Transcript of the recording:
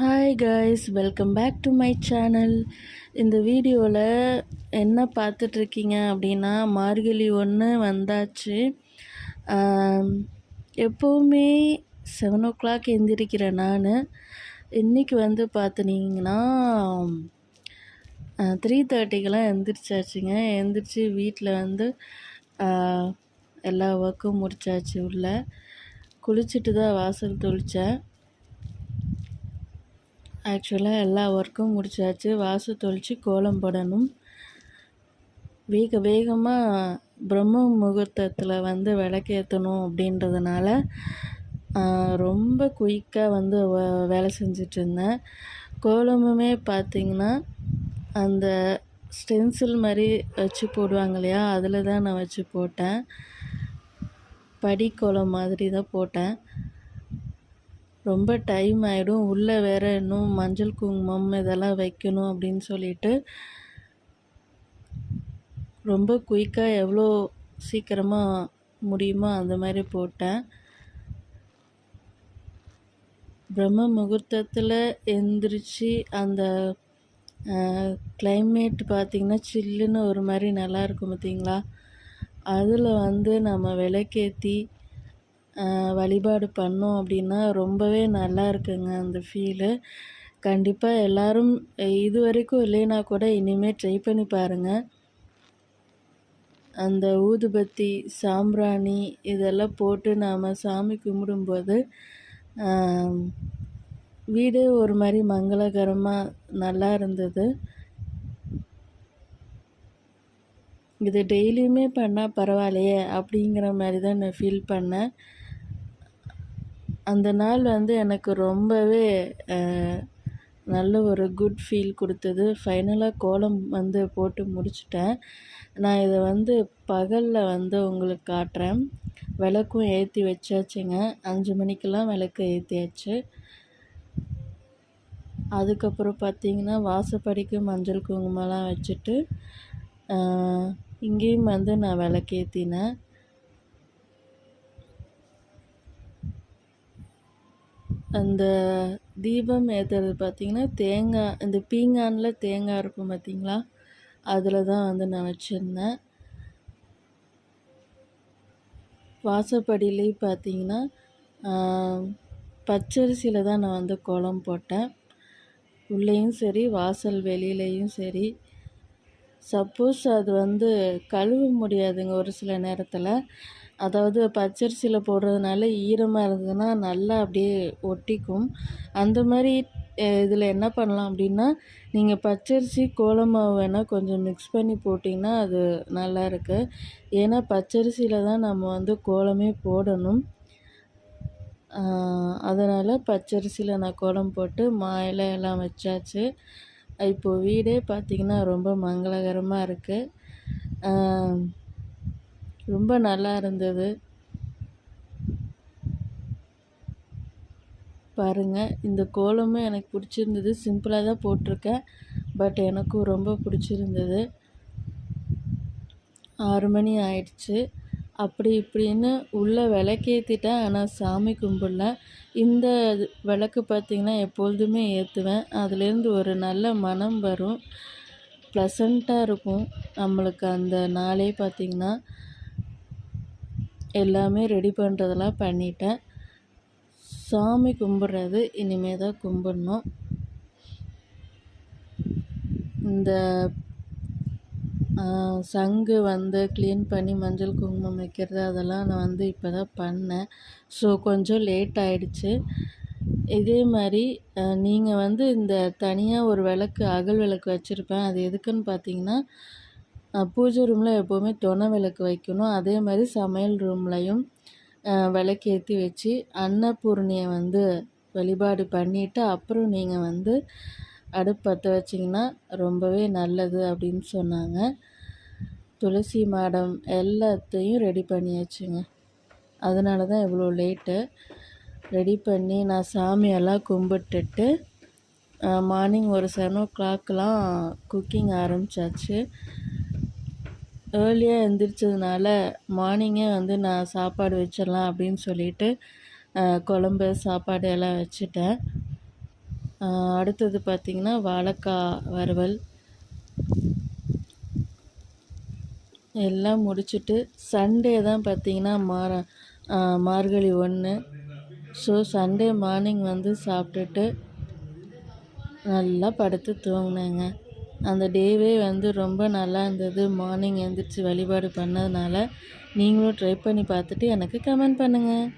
Hi guys, welcome back to my channel. இந்த வீடியோவில் என்ன பார்த்துட்ருக்கீங்க அப்படின்னா, மார்கழி 1 வந்தாச்சு. எப்போவுமே 7 o'clock எந்திரிக்கிறேன் நான். இன்றைக்கி வந்து பார்த்துனீங்கன்னா 3:30க்கெலாம் எந்திரிச்சாச்சுங்க. எந்திரிச்சு வீட்டில் வந்து எல்லா ஒர்க்கும் முடித்தாச்சு. உள்ள குளிச்சுட்டு தான் வாசல் தெளித்தேன். ஆக்சுவலாக எல்லா ஒர்க்கும் முடிச்சாச்சு. வாசல் தெளித்து கோலம் போடணும். வேகமாக பிரம்ம முகூர்த்தத்தில் வந்து விளக்கேற்றணும் அப்படின்றதுனால ரொம்ப குயிக்காக வந்து வேலை செஞ்சிட்ருந்தேன். கோலமுமே பார்த்திங்கன்னா அந்த ஸ்டென்சில் மாதிரி வச்சு போடுவாங்க இல்லையா, அதில் தான் நான் வச்சு போட்டேன். படிக்கோலம் மாதிரி தான் போட்டேன். ரொம்ப டைம் ஆகிடும். உள்ளே வேறு இன்னும் மஞ்சள் குங்குமம் இதெல்லாம் வைக்கணும் அப்படின்னு சொல்லிட்டு ரொம்ப குயிக்காக எவ்வளோ சீக்கிரமாக முடியுமோ அந்த மாதிரி போட்டேன். பிரம்ம முகூர்த்தத்தில் எந்திரிச்சு அந்த கிளைமேட் பார்த்திங்கன்னா சில்லுன்னு ஒரு மாதிரி நல்லாயிருக்கும் பார்த்திங்களா. அதில் வந்து நம்ம விளக்கேற்றி வழிபாடு பண்ணோம் அப்படின்னா ரொம்பவே நல்லா இருக்குங்க அந்த ஃபீலு. கண்டிப்பாக எல்லோரும் இது வரைக்கும் இல்லைன்னா கூட இனிமேல் ட்ரை பண்ணி பாருங்கள். அந்த ஊதுபத்தி சாம்பிராணி இதெல்லாம் போட்டு நாம் சாமி கும்பிடும்போது வீடே ஒரு மாதிரி மங்களகரமாக நல்லா இருந்தது. இது டெய்லியுமே பண்ணால் பரவாயில்லையே அப்படிங்கிற மாதிரி தான் நான் ஃபீல் பண்ணேன். அந்த நாள் வந்து எனக்கு ரொம்பவே நல்ல ஒரு குட் ஃபீல் கொடுத்தது. ஃபைனலாக கோலம் வந்து போட்டு முடிச்சிட்டேன். நான் இதை வந்து பகலில் வந்து உங்களுக்கு காட்டுறேன். விளக்கும் ஏற்றி வச்சாச்சுங்க. 5 மணிக்கெல்லாம் விளக்கு ஏற்றியாச்சு. அதுக்கப்புறம் பார்த்திங்கன்னா வாசப்படிக்கு மஞ்சள் குங்குமம்லாம் வச்சுட்டு இங்கேயும் வந்து நான் விளக்கேற்றினேன். அந்த தீபம் ஏற்றுறது பார்த்திங்கன்னா தேங்காய், இந்த பீங்கானில் தேங்காய் இருக்கும் பார்த்திங்களா, அதில் தான் வந்து நான் வச்சுருந்தேன். வாசப்படியிலையும் பார்த்திங்கன்னா பச்சரிசியில் தான் நான் வந்து கோலம் போட்டேன். உள்ளேயும் சரி வாசல் வெளியிலையும் சரி. சப்போஸ் அது வந்து கழுவ முடியாதுங்க ஒரு சில நேரத்தில். அதாவது பச்சரிசியில் போடுறதுனால ஈரமாக இருந்ததுன்னா நல்லா அப்படியே ஒட்டிக்கும். அந்த மாதிரி இதில் என்ன பண்ணலாம் அப்படின்னா, நீங்கள் பச்சரிசி கோலமாவு வேணால் கொஞ்சம் மிக்ஸ் பண்ணி போட்டிங்கன்னா அது நல்லா இருக்குது. ஏன்னா பச்சரிசியில் தான் நம்ம வந்து கோலமே போடணும். அதனால் பச்சரிசியில் நான் கோலம் போட்டு இலை எல்லாம் வச்சாச்சு. இப்போது வீடே பார்த்திங்கன்னா ரொம்ப மங்களகரமாக இருக்குது. ரொம்ப நல்லா இருந்தது. பாருங்கள், இந்த கோலமும் எனக்கு பிடிச்சிருந்தது. சிம்பிளாக தான் போட்டிருக்கேன், பட் எனக்கும் ரொம்ப பிடிச்சிருந்தது. 6 மணி ஆயிடுச்சு. அப்படி இப்படின்னு உள்ளே விளக்கேற்றிட்டேன், ஆனால் சாமி கும்பிடல. இந்த விளக்கு பார்த்திங்கன்னா எப்பொழுதுமே ஏற்றுவேன். அதுலேருந்து ஒரு நல்ல மனம் வரும், ப்ளசண்ட்டாக இருக்கும் நம்மளுக்கு அந்த நாளே. பார்த்திங்கன்னா எல்லாமே ரெடி பண்ணுறதெல்லாம் பண்ணிட்டேன். சாமி கும்பிட்றது இனிமேல் தான் கும்பிடணும். இந்த சங்கு வந்து க்ளீன் பண்ணி மஞ்சள் குங்குமம் வைக்கிறது அதெல்லாம் நான் வந்து இப்போ தான் பண்ணேன். ஸோ கொஞ்சம் லேட் ஆகிடுச்சு. இதே மாதிரி நீங்கள் வந்து இந்த தனியாக ஒரு விளக்கு அகல் விளக்கு வச்சுருப்பேன். அது எதுக்குன்னு பார்த்தீங்கன்னா, பூஜை ரூமில் எப்போவுமே தொனை விளக்கு வைக்கணும். அதே மாதிரி சமையல் ரூம்லையும் விளக்கேற்றி வச்சு அன்னபூர்ணியை வந்து வழிபாடு பண்ணிவிட்டு அப்புறம் நீங்கள் வந்து அடுப்பு பற்ற வச்சிங்கன்னா ரொம்பவே நல்லது அப்படின்னு சொன்னாங்க. துளசி மாடம் எல்லாத்தையும் ரெடி பண்ணியாச்சுங்க. அதனால தான் இவ்வளோ லேட்டு. ரெடி பண்ணி நான் சாமியெல்லாம் கும்பிட்டுட்டு மார்னிங் ஒரு 7 o'clockலாம் குக்கிங் ஆரம்பித்தாச்சு. ஏர்லியாக எழுந்திரிச்சதுனால மார்னிங்கே வந்து நான் சாப்பாடு வச்சிடலாம் அப்படின்னு சொல்லிட்டு குழம்பு சாப்பாடு எல்லாம் வச்சுட்டேன். அடுத்தது பார்த்திங்கன்னா வாழைக்காய் வறுவல் எல்லாம் முடிச்சுட்டு சண்டே தான் பார்த்திங்கன்னா மார்கழி 1. ஸோ சண்டே மார்னிங் வந்து சாப்பிட்டுட்டு நல்லா படுத்து தூங்கினேங்க. அந்த டேவே வந்து ரொம்ப நல்லா இருந்தது. மார்னிங் எழுந்திரிச்சு வழிபாடு பண்ணதுனால நீங்களும் ட்ரை பண்ணி பார்த்துட்டு எனக்கு கமெண்ட் பண்ணுங்கள்.